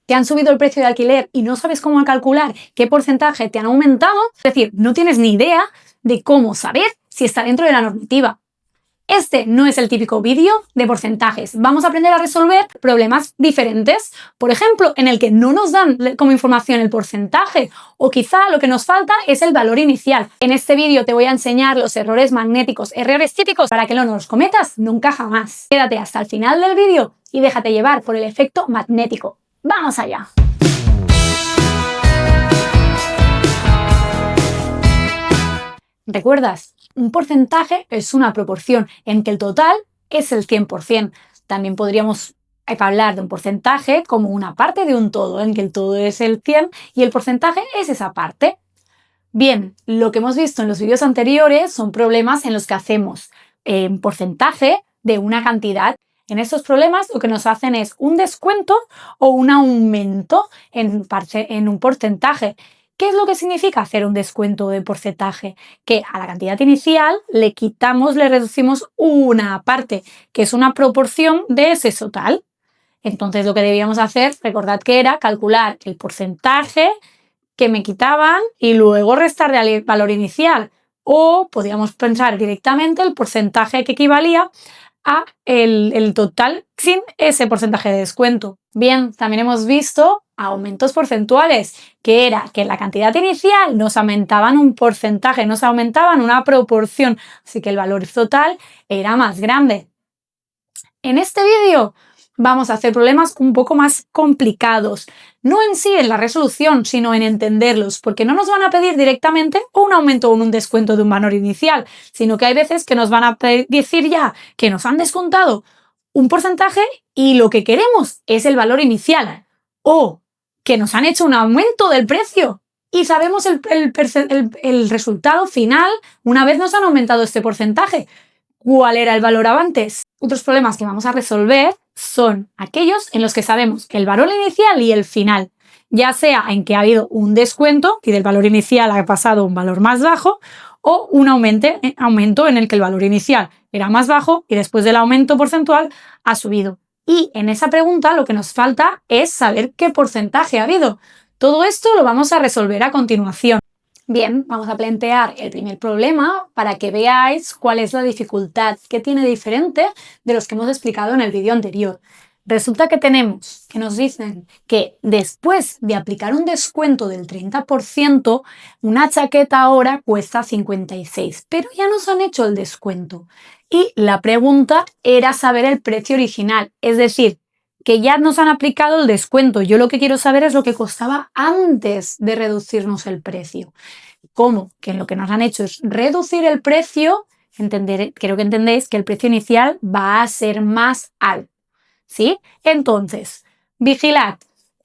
te han subido el precio de alquiler y no sabes cómo calcular qué porcentaje te han aumentado, es decir, no tienes ni idea de cómo saber si está dentro de la normativa. Este no es el típico vídeo de porcentajes. Vamos a aprender a resolver problemas diferentes, por ejemplo, en el que no nos dan como información el porcentaje o quizá lo que nos falta es el valor inicial. En este vídeo te voy a enseñar los errores magnéticos, errores típicos para que no los cometas nunca jamás. Quédate hasta el final del vídeo y déjate llevar por el efecto magnético. ¡Vamos allá! ¿Recuerdas? Un porcentaje es una proporción en que el total es el 100%. También podríamos hablar de un porcentaje como una parte de un todo, en que el todo es el 100 y el porcentaje es esa parte. Bien, lo que hemos visto en los vídeos anteriores son problemas en los que hacemos un porcentaje de una cantidad. En estos problemas lo que nos hacen es un descuento o un aumento en un porcentaje. ¿Qué es lo que significa hacer un descuento de porcentaje? Que a la cantidad inicial le reducimos una parte, que es una proporción de ese total. Entonces lo que debíamos hacer, recordad que era calcular el porcentaje que me quitaban y luego restarle al valor inicial. O podríamos pensar directamente el porcentaje que equivalía a el total sin ese porcentaje de descuento. Bien, también hemos visto aumentos porcentuales, que era que la cantidad inicial nos aumentaban un porcentaje, nos aumentaban una proporción, así que el valor total era más grande. En este vídeo vamos a hacer problemas un poco más complicados, no en sí en la resolución, sino en entenderlos, porque no nos van a pedir directamente un aumento o un descuento de un valor inicial, sino que hay veces que nos van a decir ya que nos han descontado un porcentaje y lo que queremos es el valor inicial, o que nos han hecho un aumento del precio y sabemos el resultado final una vez nos han aumentado este porcentaje. ¿Cuál era el valor antes? Otros problemas que vamos a resolver son aquellos en los que sabemos el valor inicial y el final, ya sea en que ha habido un descuento y del valor inicial ha pasado a un valor más bajo, o un aumento en el que el valor inicial era más bajo y después del aumento porcentual ha subido. Y en esa pregunta lo que nos falta es saber qué porcentaje ha habido. Todo esto lo vamos a resolver a continuación. Bien, vamos a plantear el primer problema para que veáis cuál es la dificultad que tiene diferente de los que hemos explicado en el vídeo anterior. Resulta que nos dicen que después de aplicar un descuento del 30%, una chaqueta ahora cuesta 56, pero ya nos han hecho el descuento. Y la pregunta era saber el precio original, es decir, que ya nos han aplicado el descuento. Yo lo que quiero saber es lo que costaba antes de reducirnos el precio. ¿Cómo? Que lo que nos han hecho es reducir el precio. Creo que entendéis que el precio inicial va a ser más alto. ¿Sí? Entonces, vigilad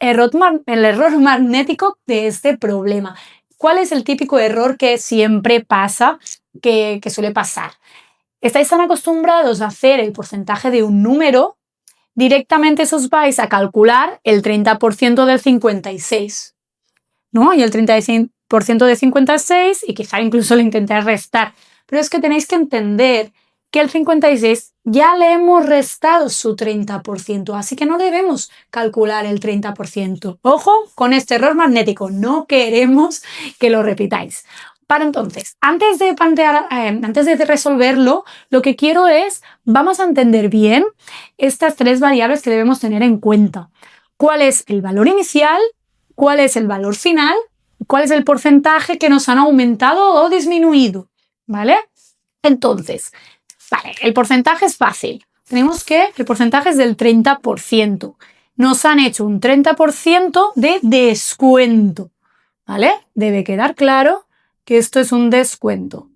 el error magnético de este problema. ¿Cuál es el típico error que siempre pasa, que suele pasar? Estáis tan acostumbrados a hacer el porcentaje de un número, directamente os vais a calcular el 30% del 56, ¿no? Y el 35% de 56 y quizá incluso le intentéis restar. Pero es que tenéis que entender que el 56 ya le hemos restado su 30%, así que no debemos calcular el 30%. Ojo con este error magnético, no queremos que lo repitáis. Para entonces, antes de resolverlo, lo que quiero es, vamos a entender bien estas tres variables que debemos tener en cuenta. ¿Cuál es el valor inicial? ¿Cuál es el valor final? ¿Cuál es el porcentaje que nos han aumentado o disminuido? ¿Vale? Entonces, vale, el porcentaje es fácil. Tenemos que el porcentaje es del 30%. Nos han hecho un 30% de descuento. ¿Vale? Debe quedar claro que esto es un descuento.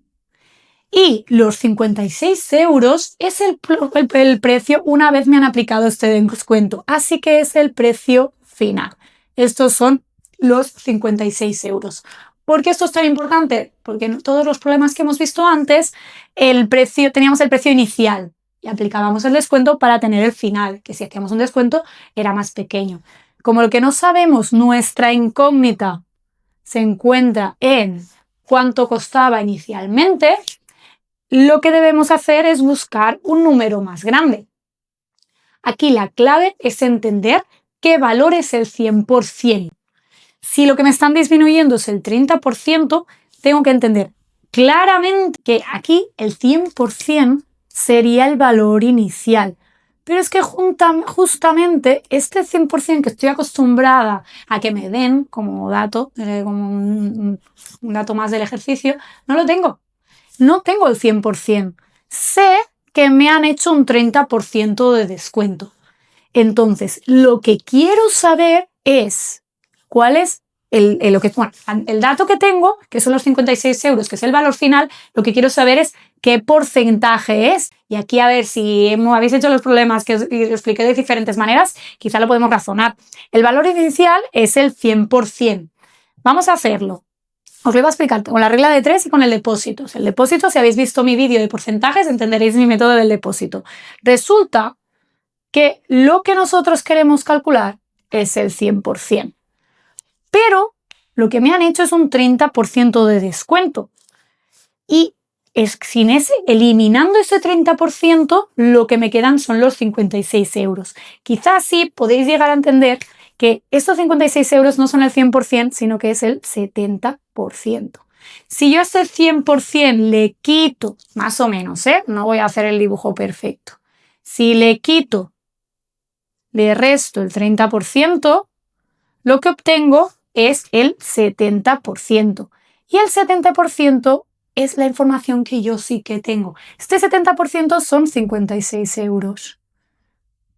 Y los 56 euros es el precio una vez me han aplicado este descuento. Así que es el precio final. Estos son los 56 euros. ¿Por qué esto es tan importante? Porque en todos los problemas que hemos visto antes, teníamos el precio inicial y aplicábamos el descuento para tener el final, que si hacíamos un descuento era más pequeño. Como lo que no sabemos, nuestra incógnita se encuentra en cuánto costaba inicialmente, lo que debemos hacer es buscar un número más grande. Aquí la clave es entender qué valor es el 100%. Si lo que me están disminuyendo es el 30%, tengo que entender claramente que aquí el 100% sería el valor inicial. Pero es que justamente este 100% que estoy acostumbrada a que me den como dato, como un dato más del ejercicio, no lo tengo. No tengo el 100%. Sé que me han hecho un 30% de descuento. Entonces, lo que quiero saber es cuál es el dato que tengo, que son los 56 euros, que es el valor final. Lo que quiero saber es qué porcentaje es. Y aquí, a ver, si habéis hecho los problemas que os expliqué de diferentes maneras, quizá lo podemos razonar. El valor inicial es el 100%. Vamos a hacerlo. Os lo voy a explicar con la regla de 3 y con el depósito. El depósito, si habéis visto mi vídeo de porcentajes, entenderéis mi método del depósito. Resulta que lo que nosotros queremos calcular es el 100%. Pero lo que me han hecho es un 30% de descuento. Y eliminando ese 30%, lo que me quedan son los 56 euros. Quizás sí podéis llegar a entender que estos 56 euros no son el 100%, sino que es el 70%. Si yo a este 100% le quito, más o menos, no voy a hacer el dibujo perfecto. Si le resto el 30%, lo que obtengo es el 70%. Y el 70% es la información que yo sí que tengo. Este 70% son 56 euros.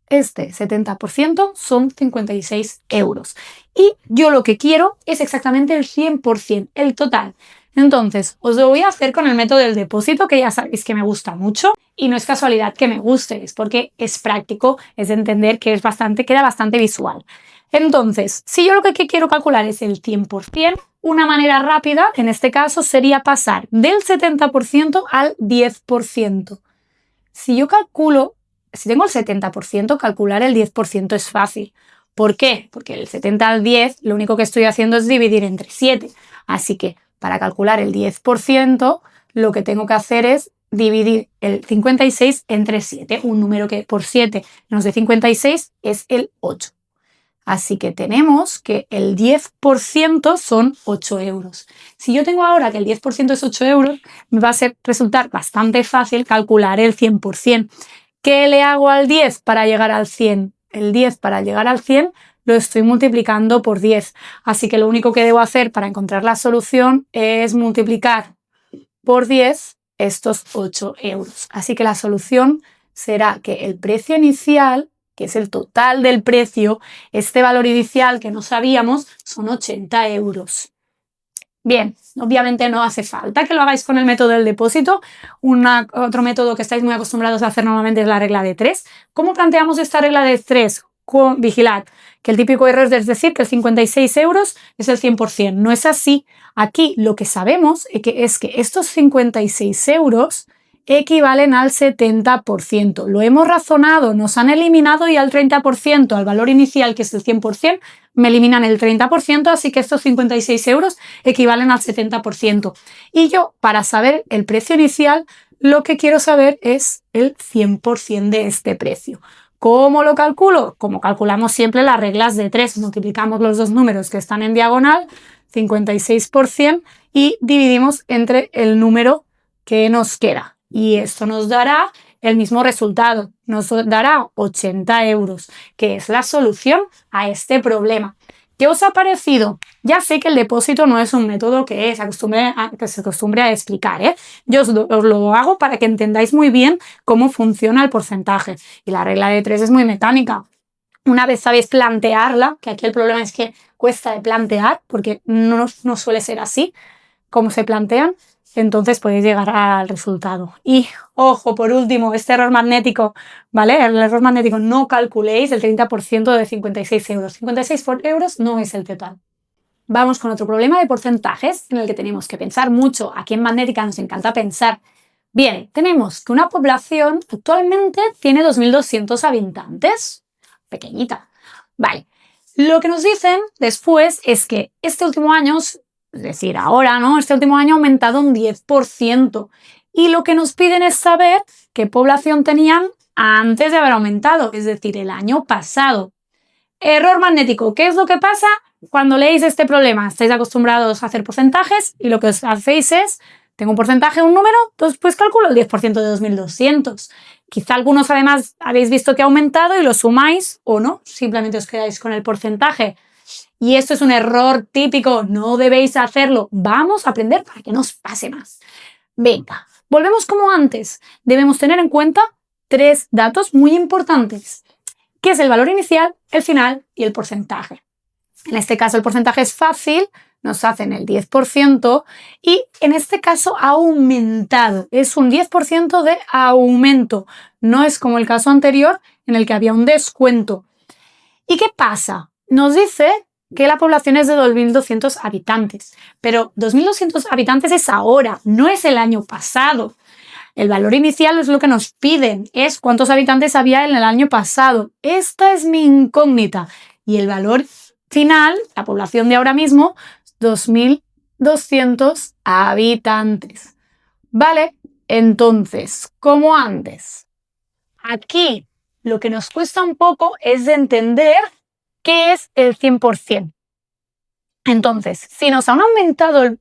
Este 70% son 56 euros. Y yo lo que quiero es exactamente el 100%, el total. Entonces, os lo voy a hacer con el método del depósito, que ya sabéis que me gusta mucho. Y no es casualidad que me guste, es porque es práctico, es de entender que queda bastante visual. Entonces, si yo lo que quiero calcular es el 100%, una manera rápida, en este caso, sería pasar del 70% al 10%. Si tengo el 70%, calcular el 10% es fácil. ¿Por qué? Porque el 70 al 10, lo único que estoy haciendo es dividir entre 7. Así que, para calcular el 10%, lo que tengo que hacer es dividir el 56 entre 7. Un número que por 7 nos dé 56 es el 8. Así que tenemos que el 10% son 8 euros. Si yo tengo ahora que el 10% es 8 euros, me va a resultar bastante fácil calcular el 100%. ¿Qué le hago al 10 para llegar al 100? El 10 para llegar al 100 lo estoy multiplicando por 10. Así que lo único que debo hacer para encontrar la solución es multiplicar por 10 estos 8 euros. Así que la solución será que el precio inicial, que es el total del precio, este valor inicial que no sabíamos, son 80 euros. Bien, obviamente no hace falta que lo hagáis con el método del depósito. Otro método que estáis muy acostumbrados a hacer normalmente es la regla de 3. ¿Cómo planteamos esta regla de 3? Vigilad que el típico error es decir que el 56 euros es el 100%. No es así. Aquí lo que sabemos es que estos 56 euros equivalen al 70%. Lo hemos razonado, nos han eliminado y al 30%, al valor inicial que es el 100%, me eliminan el 30%, así que estos 56 euros equivalen al 70%. Y yo, para saber el precio inicial, lo que quiero saber es el 100% de este precio. ¿Cómo lo calculo? Como calculamos siempre las reglas de 3. Multiplicamos los dos números que están en diagonal, 56%, y dividimos entre el número que nos queda. Y esto nos dará el mismo resultado, nos dará 80 euros, que es la solución a este problema. ¿Qué os ha parecido? Ya sé que el depósito no es un método que se acostumbre a explicar, Yo os lo hago para que entendáis muy bien cómo funciona el porcentaje. Y la regla de 3 es muy mecánica. Una vez sabéis plantearla, que aquí el problema es que cuesta de plantear, porque no suele ser así como se plantean, entonces podéis llegar al resultado. Y, ojo, por último, este error magnético, ¿vale? El error magnético, no calculéis el 30% de 56 euros. 56 euros no es el total. Vamos con otro problema de porcentajes en el que tenemos que pensar mucho. Aquí en magnética nos encanta pensar. Bien, tenemos que una población actualmente tiene 2.200 habitantes. Pequeñita. Vale. Lo que nos dicen después es que este último año, es decir, ahora, ¿no? Este último año ha aumentado un 10%. Y lo que nos piden es saber qué población tenían antes de haber aumentado, es decir, el año pasado. Error magnético. ¿Qué es lo que pasa cuando leéis este problema? Estáis acostumbrados a hacer porcentajes y lo que os hacéis es, tengo un porcentaje, un número, entonces pues calculo el 10% de 2200. Quizá algunos además habéis visto que ha aumentado y lo sumáis o no, simplemente os quedáis con el porcentaje. Y esto es un error típico, no debéis hacerlo. Vamos a aprender para que no os pase más. Venga, volvemos como antes. Debemos tener en cuenta 3 datos muy importantes, que es el valor inicial, el final y el porcentaje. En este caso el porcentaje es fácil, nos hacen el 10% y en este caso ha aumentado. Es un 10% de aumento. No es como el caso anterior en el que había un descuento. ¿Y qué pasa? Nos dice que la población es de 2.200 habitantes, pero 2.200 habitantes es ahora, no es el año pasado. El valor inicial es lo que nos piden, es cuántos habitantes había en el año pasado. Esta es mi incógnita. Y el valor final, la población de ahora mismo, 2.200 habitantes. ¿Vale? Entonces, como antes, aquí lo que nos cuesta un poco es de entender qué es el 100%. Entonces, si nos han aumentado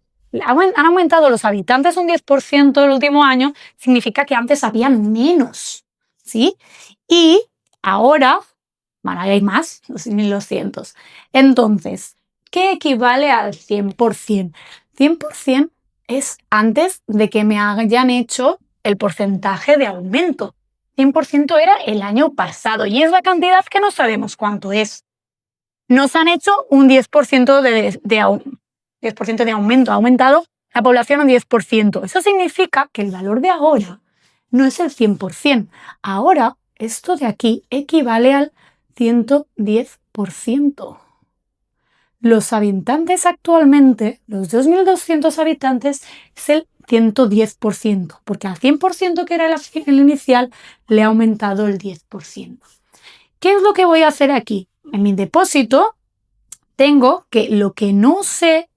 los habitantes un 10% el último año, significa que antes habían menos, ¿sí? Y ahora, bueno, hay más, 2.200. Entonces, ¿qué equivale al 100%? 100% es antes de que me hayan hecho el porcentaje de aumento. 100% era el año pasado y es la cantidad que no sabemos cuánto es. Nos han hecho un 10% de aumento, ha aumentado la población un 10%. Eso significa que el valor de ahora no es el 100%. Ahora, esto de aquí equivale al 110%. Los habitantes actualmente, los 2.200 habitantes, es el 110%, porque al 100% que era el inicial le ha aumentado el 10%. ¿Qué es lo que voy a hacer aquí? En mi depósito tengo que lo que no sé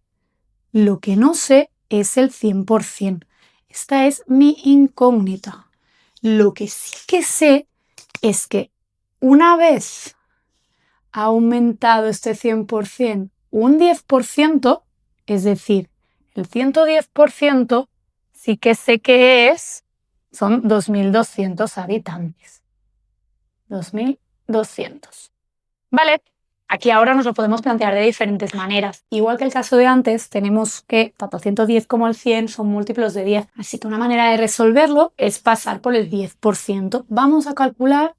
es el 100%. Esta es mi incógnita. Lo que sí que sé es que una vez ha aumentado este 100% un 10%, es decir, el 110% sí que sé que son 2.200 habitantes. 2.200. ¿Vale? Aquí ahora nos lo podemos plantear de diferentes maneras. Igual que el caso de antes, tenemos que tanto el 110 como el 100 son múltiplos de 10. Así que una manera de resolverlo es pasar por el 10%. Vamos a calcular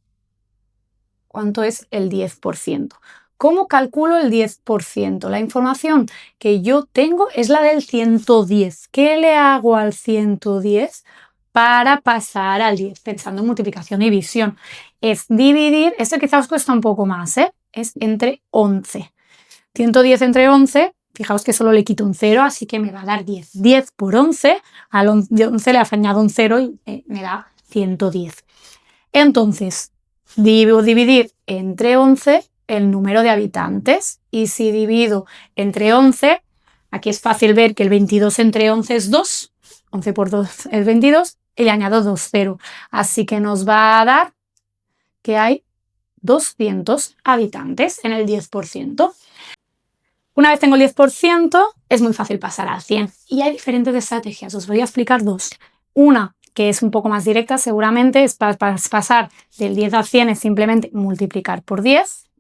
cuánto es el 10%. ¿Cómo calculo el 10%? La información que yo tengo es la del 110. ¿Qué le hago al 110 para pasar al 10? Pensando en multiplicación y división. Es dividir, esto quizás os cuesta un poco más, es entre 11. 110 entre 11, fijaos que solo le quito un 0, así que me va a dar 10. 10 por 11, al 11 le añado un 0 y me da 110. Entonces, debo dividir entre 11 el número de habitantes. Y si divido entre 11, aquí es fácil ver que el 22 entre 11 es 2. 11 por 2 es 22 y le añado 2, 0. Así que nos va a dar que hay 200 habitantes en el 10%. Una vez tengo el 10%, es muy fácil pasar al 100. Y hay diferentes estrategias. Os voy a explicar 2. Una, que es un poco más directa, seguramente, es para pasar del 10 al 100 es simplemente multiplicar por 10.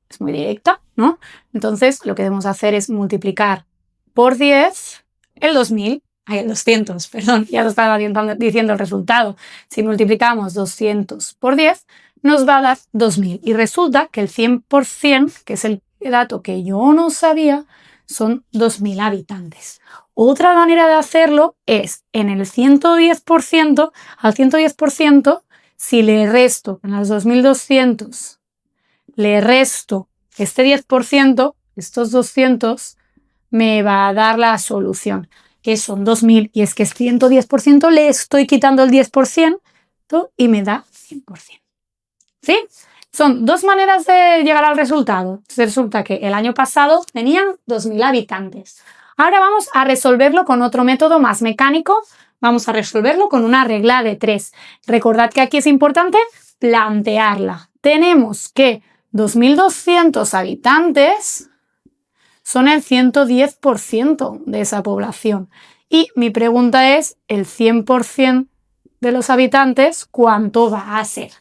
Es muy directa, ¿no? Entonces, lo que debemos hacer es multiplicar por 10 el 200, perdón, ya os estaba diciendo el resultado. Si multiplicamos 200 por 10, nos va a dar 2.000. Y resulta que el 100%, que es el dato que yo no sabía, son 2.000 habitantes. Otra manera de hacerlo es en el 110%, al 110%, si le resto en los 2.200, le resto este 10%, estos 200, me va a dar la solución, que son 2.000. Y es que es 110%, le estoy quitando el 10% y me da 100%. ¿Sí? Son 2 maneras de llegar al resultado. Resulta que el año pasado tenían 2.000 habitantes. Ahora vamos a resolverlo con otro método más mecánico. Vamos a resolverlo con una regla de 3. Recordad que aquí es importante plantearla. Tenemos que 2.200 habitantes son el 110% de esa población. Y mi pregunta es, el 100% de los habitantes, ¿cuánto va a ser?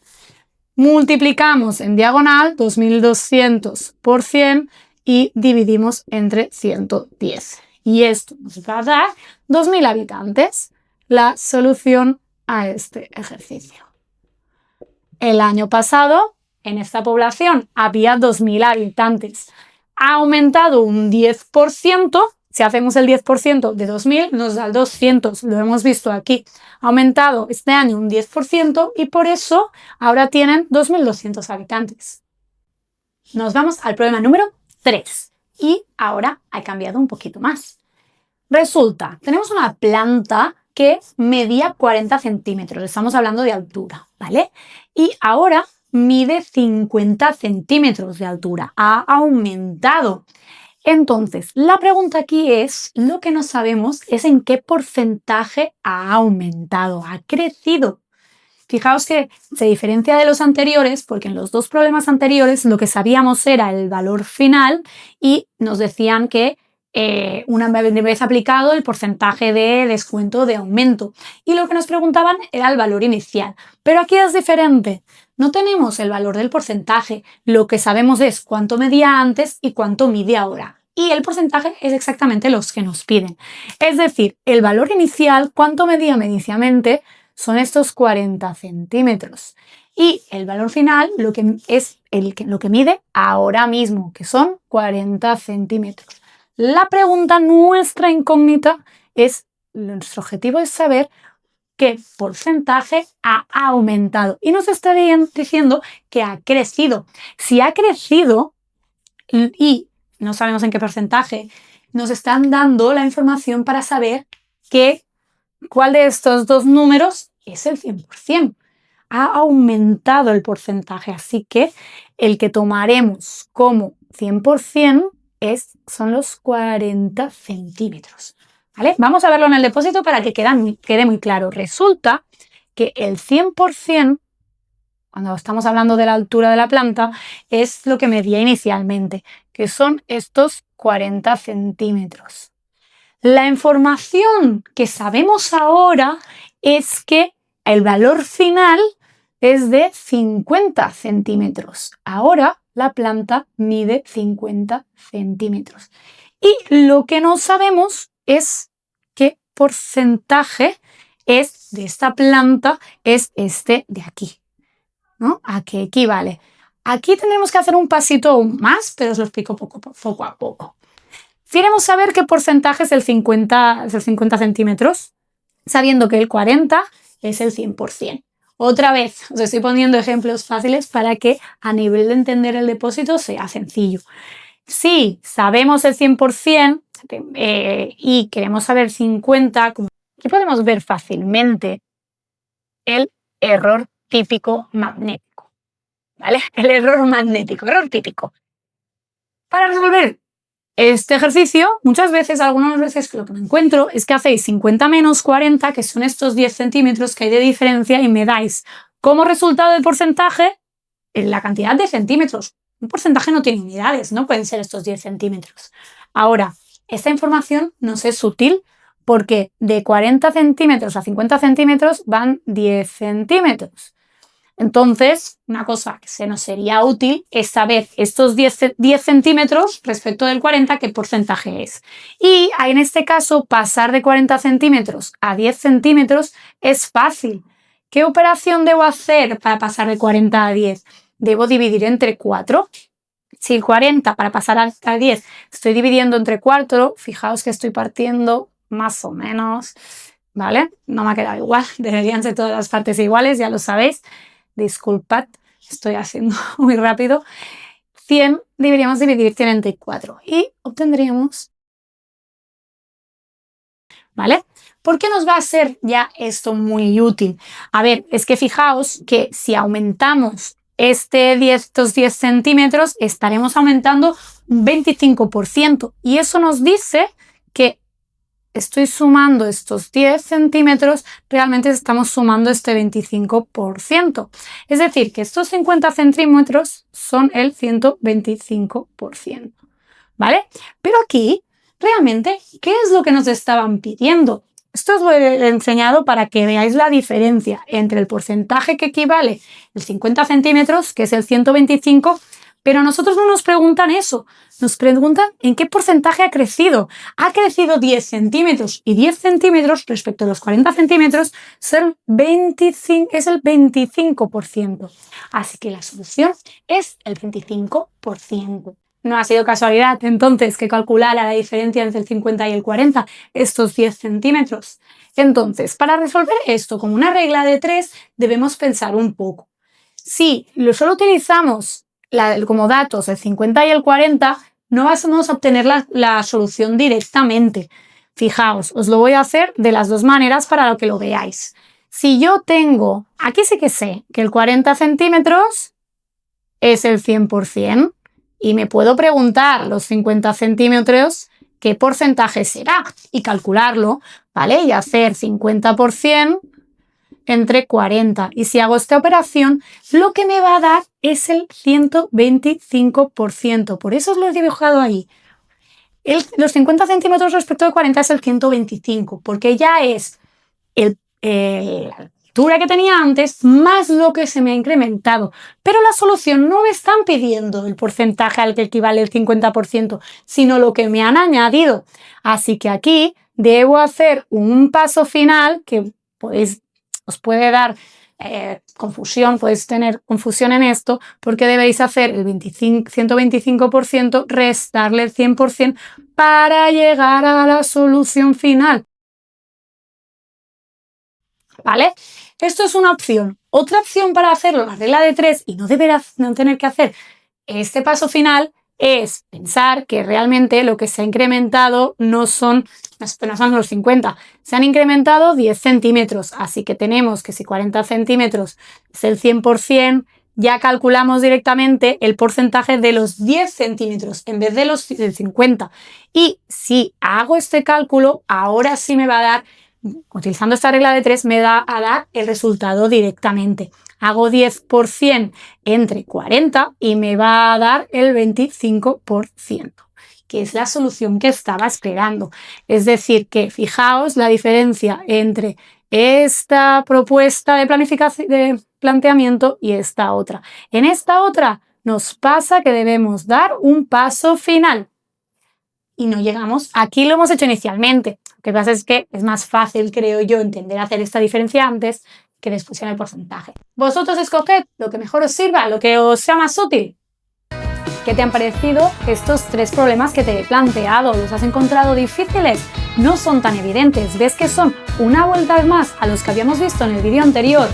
Multiplicamos en diagonal 2.200 por 100 y dividimos entre 110. Y esto nos va a dar 2.000 habitantes. La solución a este ejercicio. El año pasado, en esta población, había 2.000 habitantes. Ha aumentado un 10%. Si hacemos el 10% de 2.000, nos da el 200. Lo hemos visto aquí. Ha aumentado este año un 10% y por eso ahora tienen 2.200 habitantes. Nos vamos al problema número 3. Y ahora ha cambiado un poquito más. Resulta, tenemos una planta que medía 40 centímetros. Estamos hablando de altura, ¿vale? Y ahora mide 50 centímetros de altura. Ha aumentado. Entonces, la pregunta aquí es, lo que no sabemos es en qué porcentaje ha aumentado, ha crecido. Fijaos que se diferencia de los anteriores porque en los dos problemas anteriores lo que sabíamos era el valor final y nos decían que una vez aplicado el porcentaje de descuento de aumento. Y lo que nos preguntaban era el valor inicial. Pero aquí es diferente. No tenemos el valor del porcentaje. Lo que sabemos es cuánto medía antes y cuánto mide ahora. Y el porcentaje es exactamente los que nos piden. Es decir, el valor inicial, cuánto medía inicialmente, son estos 40 centímetros. Y el valor final, lo que mide ahora mismo, que son 40 centímetros. La pregunta, nuestra incógnita, nuestro objetivo es saber qué porcentaje ha aumentado. Y nos estarían diciendo que ha crecido. Si ha crecido y no sabemos en qué porcentaje, nos están dando la información para saber cuál de estos dos números es el 100%. Ha aumentado el porcentaje, así que el que tomaremos como 100% son los 40 centímetros. ¿Vale? Vamos a verlo en el depósito para que quede muy claro. Resulta que el 100%, cuando estamos hablando de la altura de la planta, es lo que medía inicialmente, que son estos 40 centímetros. La información que sabemos ahora es que el valor final es de 50 centímetros. Ahora la planta mide 50 centímetros. Y lo que no sabemos es qué porcentaje es de esta planta es este de aquí, ¿no? ¿A qué equivale? Aquí tendremos que hacer un pasito aún más, pero os lo explico poco a poco. Queremos saber qué porcentaje es el 50 centímetros, sabiendo que el 40 es el 100%. Otra vez, os estoy poniendo ejemplos fáciles para que a nivel de entender el depósito sea sencillo. Si sabemos el 100% y queremos saber 50, aquí podemos ver fácilmente el error típico magnético, ¿vale? El error magnético, error típico. Para resolver este ejercicio, algunas veces lo que me encuentro es que hacéis 50 menos 40, que son estos 10 centímetros que hay de diferencia, y me dais como resultado del porcentaje la cantidad de centímetros. Un porcentaje no tiene unidades, no pueden ser estos 10 centímetros. Ahora, esta información nos es útil porque de 40 centímetros a 50 centímetros van 10 centímetros. Entonces, una cosa que se nos sería útil es saber estos 10 centímetros respecto del 40, qué porcentaje es. Y en este caso, pasar de 40 centímetros a 10 centímetros es fácil. ¿Qué operación debo hacer para pasar de 40 a 10? Debo dividir entre 4. Si el 40 para pasar a 10 estoy dividiendo entre 4, fijaos que estoy partiendo más o menos, ¿vale? No me ha quedado igual, deberían ser todas las partes iguales, ya lo sabéis. Disculpad, estoy haciendo muy rápido. 100 deberíamos dividir 100 entre 4 y obtendríamos, ¿vale? ¿Por qué nos va a ser ya esto muy útil? A ver, es que fijaos que si aumentamos estos 10 centímetros, estaremos aumentando un 25%. Y eso nos dice que estoy sumando estos 10 centímetros, realmente estamos sumando este 25%. Es decir, que estos 50 centímetros son el 125%, ¿vale? Pero aquí, realmente, ¿qué es lo que nos estaban pidiendo? Esto os lo he enseñado para que veáis la diferencia entre el porcentaje que equivale el 50 centímetros, que es el 125, pero a nosotros no nos preguntan eso, nos preguntan en qué porcentaje ha crecido. Ha crecido 10 centímetros y 10 centímetros respecto a los 40 centímetros es el 25%. Así que la solución es el 25%. No ha sido casualidad, entonces, que calculara la diferencia entre el 50 y el 40, estos 10 centímetros. Entonces, para resolver esto como una regla de 3, debemos pensar un poco. Si solo utilizamos como datos el 50 y el 40, no vamos a obtener la solución directamente. Fijaos, os lo voy a hacer de las dos maneras para que lo veáis. Si yo tengo, aquí sí que sé que el 40 centímetros es el 100%, y me puedo preguntar los 50 centímetros qué porcentaje será y calcularlo, ¿vale? Y hacer 50% entre 40. Y si hago esta operación, lo que me va a dar es el 125%. Por eso os lo he dibujado ahí. Los 50 centímetros respecto de 40 es el 125, porque ya es la altura que tenía antes más lo que se me ha incrementado. Pero la solución no me están pidiendo el porcentaje al que equivale el 50%, sino lo que me han añadido. Así que aquí debo hacer un paso final que os puede dar confusión, podéis tener confusión en esto, porque debéis hacer el 125%, restarle el 100% para llegar a la solución final. ¿Vale? Esto es una opción. Otra opción para hacerlo, la regla de 3, y no tener que hacer este paso final, es pensar que realmente lo que se ha incrementado no son los 50, se han incrementado 10 centímetros, así que tenemos que si 40 centímetros es el 100%, ya calculamos directamente el porcentaje de los 10 centímetros en vez de los del 50. Y si hago este cálculo, ahora sí me va a dar, utilizando esta regla de 3, me va a dar el resultado directamente. Hago 10% entre 40 y me va a dar el 25%, que es la solución que estaba esperando. Es decir, que fijaos la diferencia entre esta propuesta de planificación, de planteamiento y esta otra. En esta otra nos pasa que debemos dar un paso final y no llegamos. Aquí lo hemos hecho inicialmente. Lo que pasa es que es más fácil, creo yo, entender hacer esta diferencia antes que después en el porcentaje. Vosotros escoged lo que mejor os sirva, lo que os sea más útil. ¿Qué te han parecido estos 3 problemas que te he planteado? ¿Los has encontrado difíciles? No son tan evidentes. ¿Ves que son una vuelta más a los que habíamos visto en el vídeo anterior?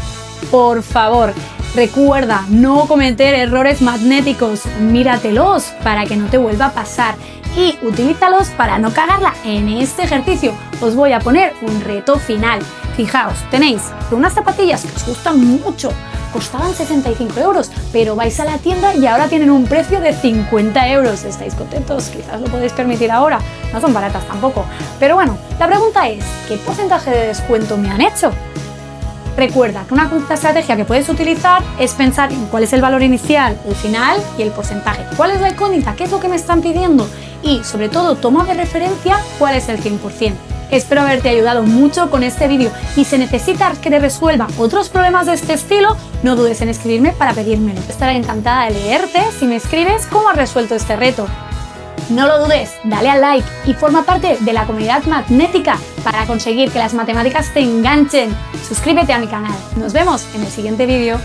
Por favor, recuerda no cometer errores magnéticos. Míratelos para que no te vuelva a pasar y utilízalos para no cagarla. En este ejercicio os voy a poner un reto final. Fijaos, tenéis unas zapatillas que os gustan mucho, costaban 65 €, pero vais a la tienda y ahora tienen un precio de 50 €. ¿Estáis contentos? Quizás lo podéis permitir ahora, no son baratas tampoco. Pero bueno, la pregunta es, ¿qué porcentaje de descuento me han hecho? Recuerda que una estrategia que puedes utilizar es pensar en cuál es el valor inicial, el final y el porcentaje. ¿Cuál es la incógnita? ¿Qué es lo que me están pidiendo? Y, sobre todo, toma de referencia cuál es el 100%. Espero haberte ayudado mucho con este vídeo y si necesitas que te resuelva otros problemas de este estilo, no dudes en escribirme para pedírmelo. Estaré encantada de leerte si me escribes cómo has resuelto este reto. No lo dudes, dale al like y forma parte de la comunidad magnética para conseguir que las matemáticas te enganchen. Suscríbete a mi canal. Nos vemos en el siguiente vídeo.